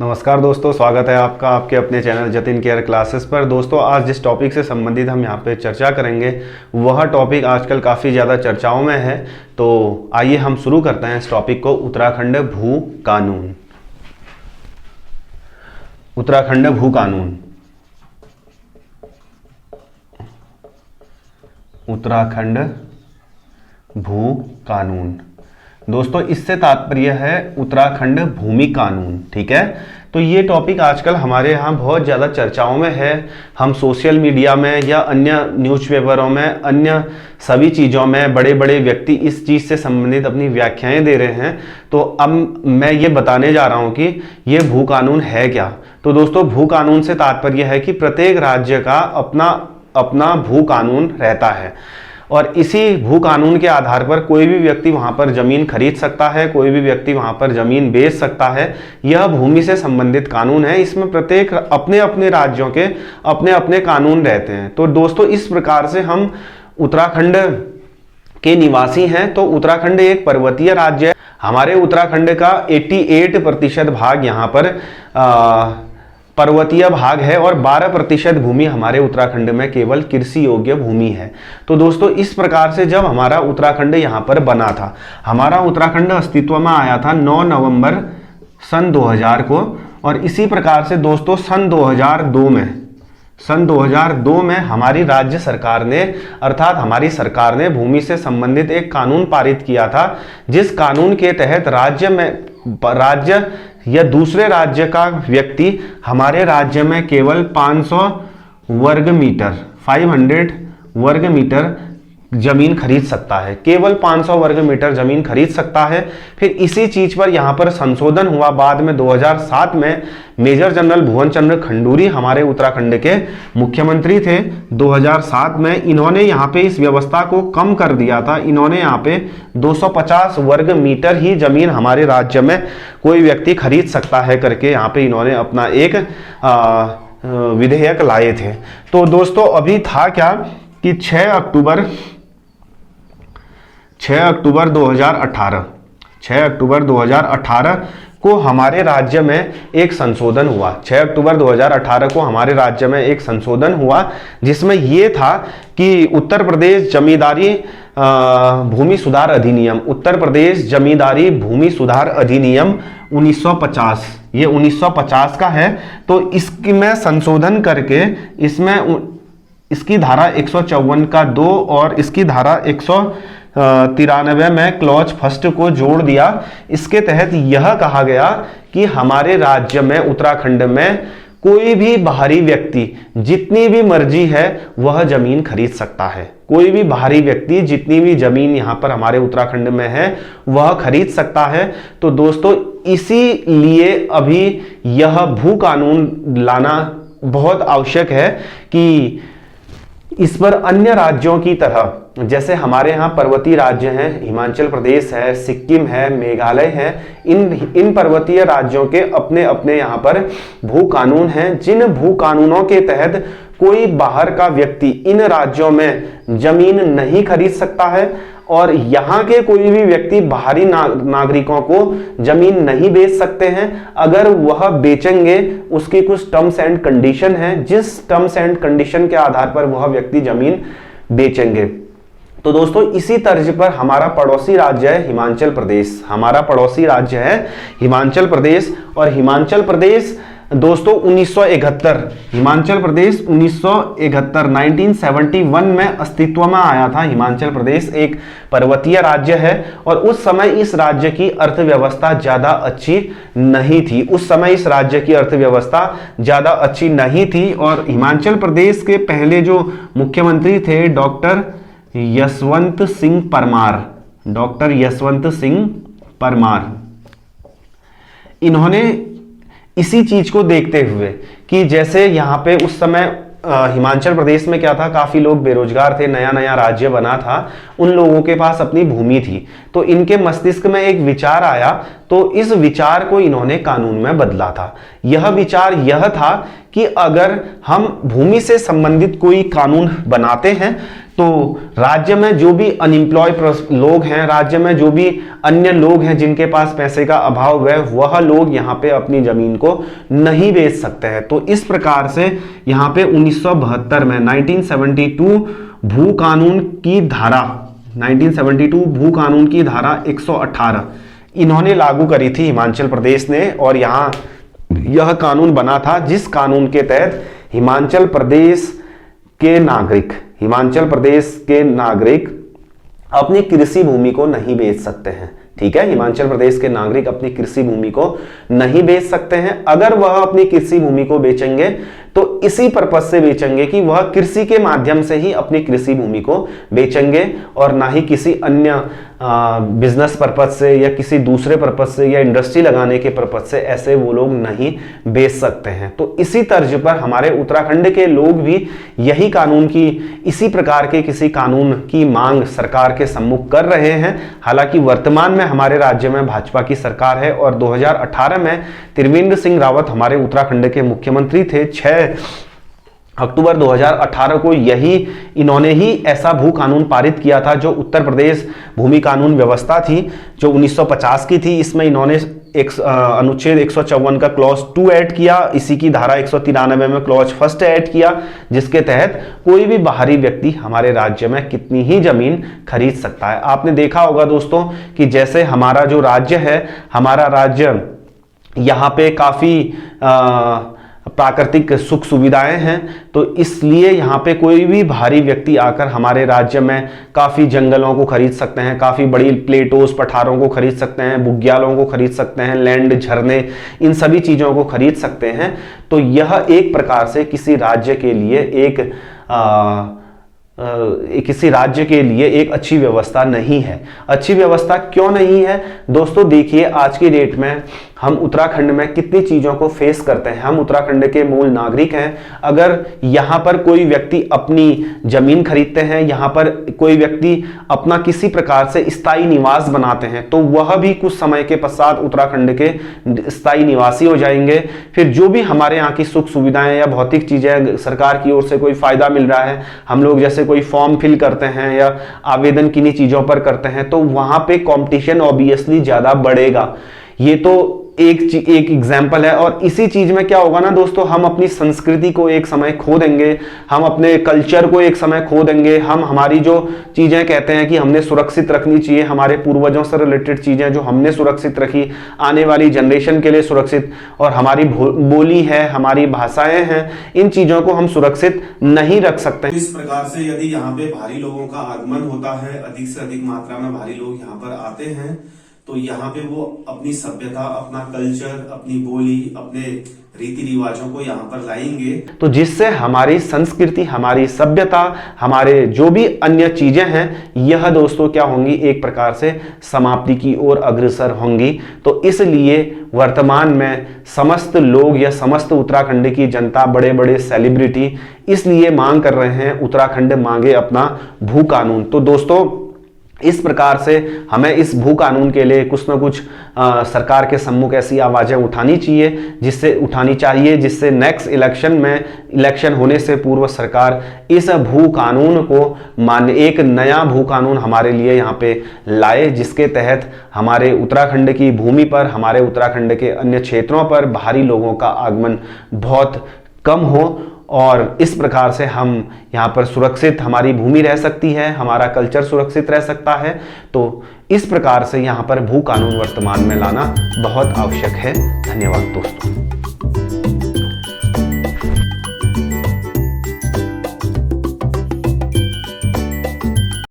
नमस्कार दोस्तों, स्वागत है आपका आपके अपने चैनल जतिन केयर क्लासेस पर। दोस्तों, आज जिस टॉपिक से संबंधित हम यहाँ पे चर्चा करेंगे वह टॉपिक आजकल काफ़ी ज़्यादा चर्चाओं में है। तो आइए हम शुरू करते हैं इस टॉपिक को। उत्तराखंड भू कानून। उत्तराखंड भू कानून। उत्तराखंड भू कानून दोस्तों, इससे तात्पर्य है उत्तराखंड भूमि कानून। ठीक है, तो ये टॉपिक आजकल हमारे यहाँ बहुत ज़्यादा चर्चाओं में है। हम सोशल मीडिया में या अन्य न्यूज़पेपरों में, अन्य सभी चीज़ों में बड़े बड़े व्यक्ति इस चीज़ से संबंधित अपनी व्याख्याएं दे रहे हैं। तो अब मैं ये बताने जा रहा हूँ कि ये भू कानून है क्या। तो दोस्तों, भू कानून से तात्पर्य है कि प्रत्येक राज्य का अपना अपना भू कानून रहता है और इसी भू कानून के आधार पर कोई भी व्यक्ति वहां पर जमीन खरीद सकता है, कोई भी व्यक्ति वहां पर जमीन बेच सकता है। यह भूमि से संबंधित कानून है। इसमें प्रत्येक अपने अपने राज्यों के अपने अपने कानून रहते हैं। तो दोस्तों, इस प्रकार से हम उत्तराखंड के निवासी हैं। तो उत्तराखंड एक पर्वतीय राज्य है। हमारे उत्तराखंड का 88% भाग यहाँ पर पर्वतीय भाग है और 12% भूमि हमारे उत्तराखंड में केवल कृषि योग्य भूमि है। तो दोस्तों, इस प्रकार से जब हमारा उत्तराखंड यहाँ पर बना था, हमारा उत्तराखंड अस्तित्व में आया था 9 नवंबर सन 2000 को। और इसी प्रकार से दोस्तों, सन 2002 में हमारी राज्य सरकार ने, अर्थात हमारी सरकार ने भूमि से संबंधित एक कानून पारित किया था, जिस कानून के तहत राज्य या दूसरे राज्य का व्यक्ति हमारे राज्य में केवल 500 वर्ग मीटर जमीन खरीद सकता है। केवल 500 वर्ग मीटर जमीन खरीद सकता है। फिर इसी चीज पर यहाँ पर संशोधन हुआ बाद में 2007 में। मेजर जनरल भुवन चंद्र खंडूरी हमारे उत्तराखंड के मुख्यमंत्री थे 2007 में। इन्होंने यहाँ पे इस व्यवस्था को कम कर दिया था। इन्होंने यहाँ पे 250 वर्ग मीटर ही जमीन हमारे राज्य में कोई व्यक्ति खरीद सकता है करके यहाँ पे इन्होंने अपना एक विधेयक लाए थे। तो दोस्तों, अभी था क्या कि 6 अक्टूबर 2018 को हमारे राज्य में एक संशोधन हुआ। 6 अक्टूबर 2018 को हमारे राज्य में एक संशोधन हुआ, जिसमें यह था कि उत्तर प्रदेश जमींदारी भूमि सुधार अधिनियम, उत्तर प्रदेश जमींदारी भूमि सुधार अधिनियम 1950, ये 1950 का है। तो इसमें संशोधन करके इसकी धारा 154 का 2 और इसकी धारा 193 में क्लॉज फर्स्ट को जोड़ दिया। इसके तहत यह कहा गया कि हमारे राज्य में, उत्तराखंड में, कोई भी बाहरी व्यक्ति जितनी भी मर्जी है वह जमीन खरीद सकता है। कोई भी बाहरी व्यक्ति जितनी भी जमीन यहाँ पर हमारे उत्तराखंड में है वह खरीद सकता है। तो दोस्तों, इसीलिए अभी यह भू कानून लाना बहुत आवश्यक है कि इस पर अन्य राज्यों की तरह, जैसे हमारे यहाँ पर्वतीय राज्य हैं, हिमाचल प्रदेश है, सिक्किम है, मेघालय है, इन पर्वतीय राज्यों के अपने अपने यहाँ पर भू कानून हैं, जिन भू कानूनों के तहत कोई बाहर का व्यक्ति इन राज्यों में जमीन नहीं खरीद सकता है और यहाँ के कोई भी व्यक्ति बाहरी नागरिकों को जमीन नहीं बेच सकते हैं। अगर वह बेचेंगे, उसकी कुछ टर्म्स एंड कंडीशन है, जिस टर्म्स एंड कंडीशन के आधार पर वह व्यक्ति जमीन बेचेंगे। तो दोस्तों, इसी तर्ज पर हमारा पड़ोसी राज्य है हिमाचल प्रदेश। हमारा पड़ोसी राज्य है हिमाचल प्रदेश। और हिमाचल प्रदेश दोस्तों 1971, हिमाचल प्रदेश 1971 में अस्तित्व में आया था। हिमाचल प्रदेश एक पर्वतीय राज्य है और उस समय इस राज्य की अर्थव्यवस्था ज्यादा अच्छी नहीं थी। और हिमाचल प्रदेश के पहले जो मुख्यमंत्री थे डॉक्टर यशवंत सिंह परमार, इन्होंने इसी चीज को देखते हुए कि जैसे यहाँ पे उस समय हिमाचल प्रदेश में क्या था, काफी लोग बेरोजगार थे, नया नया राज्य बना था, उन लोगों के पास अपनी भूमि थी। तो इनके मस्तिष्क में एक विचार आया, तो इस विचार को इन्होंने कानून में बदला था। यह विचार यह था कि अगर हम भूमि से संबंधित कोई कानून बनाते हैं तो राज्य में जो भी अनएम्प्लॉय लोग हैं, राज्य में जो भी अन्य लोग हैं जिनके पास पैसे का अभाव है, वह लोग यहाँ पे अपनी जमीन को नहीं बेच सकते हैं। तो इस प्रकार से यहाँ पे 1972 में 1972 भू कानून की धारा 1972 भू कानून की धारा 118 इन्होंने लागू करी थी हिमाचल प्रदेश ने, और यहाँ यह कानून बना था जिस कानून के तहत हिमाचल प्रदेश के नागरिक अपनी कृषि भूमि को नहीं बेच सकते हैं। ठीक है, हिमाचल प्रदेश के नागरिक अपनी कृषि भूमि को नहीं बेच सकते हैं। अगर वह अपनी कृषि भूमि को बेचेंगे तो इसी पर्पज से बेचेंगे कि वह कृषि के माध्यम से ही अपनी कृषि भूमि को बेचेंगे, और ना ही किसी अन्य बिजनेस पर्पज से या किसी दूसरे पर्पज से या इंडस्ट्री लगाने के पर्पज से ऐसे वो लोग नहीं बेच सकते हैं। तो इसी तर्ज पर हमारे उत्तराखंड के लोग भी यही कानून की, इसी प्रकार के किसी कानून की मांग सरकार के सम्मुख कर रहे हैं। हालांकि वर्तमान में हमारे राज्य में भाजपा की सरकार है और 2018 में त्रिवेंद्र सिंह रावत हमारे उत्तराखंड के मुख्यमंत्री थे। 6 अक्टूबर 2018 को इन्होंने ही ऐसा भू कानून पारित किया था, जो उत्तर प्रदेश भूमि कानून व्यवस्था थी जो 1950 की थी। इसमें इन्होंने अनुच्छेद 154 का क्लॉज 2 ऐड किया, इसी की धारा 193 में क्लॉज 1 ऐड किया, जिसके तहत कोई भी बाहरी व्यक्ति हमारे राज्य में कितनी ही जमीन खरीद सकता है। आपने देखा होगा दोस्तों कि जैसे हमारा जो राज्य है, हमारा राज्य यहाँ पे काफी प्राकृतिक सुख सुविधाएं हैं, तो इसलिए यहाँ पे कोई भी बाहरी व्यक्ति आकर हमारे राज्य में काफ़ी जंगलों को खरीद सकते हैं, काफ़ी बड़ी प्लेटोस पठारों को खरीद सकते हैं, बुग्यालों को खरीद सकते हैं, लैंड, झरने, इन सभी चीज़ों को खरीद सकते हैं। तो यह एक प्रकार से किसी राज्य के लिए एक अच्छी व्यवस्था नहीं है। अच्छी व्यवस्था क्यों नहीं है दोस्तों? देखिए, आज की डेट में हम उत्तराखंड में कितनी चीज़ों को फेस करते हैं। हम उत्तराखंड के मूल नागरिक हैं। अगर यहाँ पर कोई व्यक्ति अपनी जमीन खरीदते हैं, यहाँ पर कोई व्यक्ति अपना किसी प्रकार से स्थायी निवास बनाते हैं, तो वह भी कुछ समय के पश्चात उत्तराखंड के स्थायी निवासी हो जाएंगे। फिर जो भी हमारे यहाँ की सुख सुविधाएं या भौतिक चीज़ें, सरकार की ओर से कोई फायदा मिल रहा है, हम लोग जैसे कोई फॉर्म फिल करते हैं या आवेदन किन्हीं चीज़ों पर करते हैं, तो वहाँ पे कॉम्पिटिशन ऑब्वियसली ज़्यादा बढ़ेगा। ये तो एक एग्जाम्पल है। और इसी चीज में क्या होगा ना दोस्तों, हम अपनी संस्कृति को एक समय खो देंगे, हम अपने कल्चर को एक समय खो देंगे। हम हमारी जो चीजें कहते हैं कि हमने सुरक्षित रखनी चाहिए, हमारे पूर्वजों से रिलेटेड चीजें जो हमने सुरक्षित रखी, आने वाली जनरेशन के लिए सुरक्षित, और हमारी बोली है, हमारी भाषाएं हैं, इन चीजों को हम सुरक्षित नहीं रख सकते। इस प्रकार से यदि यहाँ पे भारी लोगों का आगमन होता है, अधिक से अधिक मात्रा में भारी लोग यहाँ पर आते हैं, तो यहाँ पे वो अपनी सभ्यता, अपना कल्चर, अपनी बोली, अपने रीति रिवाजों को यहाँ पर लाएंगे, तो जिससे हमारी संस्कृति, हमारी सभ्यता, हमारे जो भी अन्य चीजें हैं, यह दोस्तों क्या होंगी, एक प्रकार से समाप्ति की ओर अग्रसर होंगी। तो इसलिए वर्तमान में समस्त लोग या समस्त उत्तराखंड की जनता, बड़े बड़े सेलिब्रिटी इसलिए मांग कर रहे हैं, उत्तराखंड मांगे अपना भू कानून। तो दोस्तों, इस प्रकार से हमें इस भू कानून के लिए कुछ ना कुछ सरकार के सम्मुख ऐसी आवाजें उठानी चाहिए, जिससे नेक्स्ट इलेक्शन होने से पूर्व सरकार इस भू कानून को एक नया भू कानून हमारे लिए यहाँ पे लाए, जिसके तहत हमारे उत्तराखंड की भूमि पर, हमारे उत्तराखंड के अन्य क्षेत्रों पर बाहरी लोगों का आगमन बहुत कम हो, और इस प्रकार से हम यहाँ पर सुरक्षित, हमारी भूमि रह सकती है, हमारा कल्चर सुरक्षित रह सकता है। तो इस प्रकार से यहाँ पर भू कानून वर्तमान में लाना बहुत आवश्यक है। धन्यवाद दोस्तों।